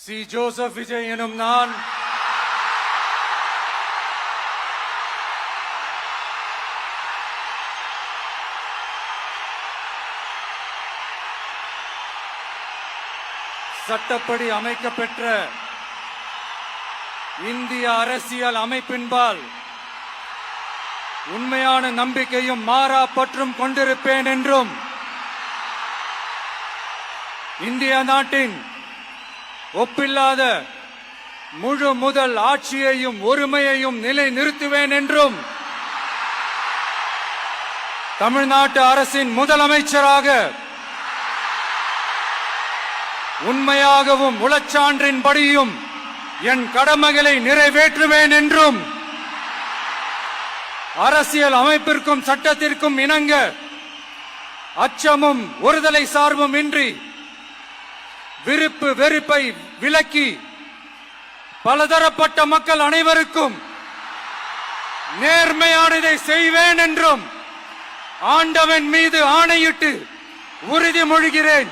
C. Joseph Vijay எனும் நான் சட்டப்படி அமைக்கப்பெற்ற இந்திய அரசியல் அமைப்பின்பால் உண்மையான நம்பிக்கையும் மாறா பற்றும் கொண்டிருப்பேன் என்றும் இந்திய நாட்டின் ஒப்பில்லாத முழு முதல் ஆட்சியையும் ஒருமையையும் நிலை நிறுத்துவேன் என்றும் தமிழ்நாட்டு அரசின் முதலமைச்சராக உண்மையாகவும் உளச்சான்றின்படியும் என் கடமைகளை நிறைவேற்றுவேன் என்றும் அரசியல் அமைப்பிற்கும் சட்டத்திற்கும் இணங்க அச்சமும் ஒருதலை சார்பும் இன்றி விருப்பு வெறுப்பை விலக்கி பலதரப்பட்ட மக்கள் அனைவருக்கும் நேர்மையானதை செய்வேன் என்றும் ஆண்டவன் மீது ஆணையிட்டு உறுதிமொழிகிறேன்.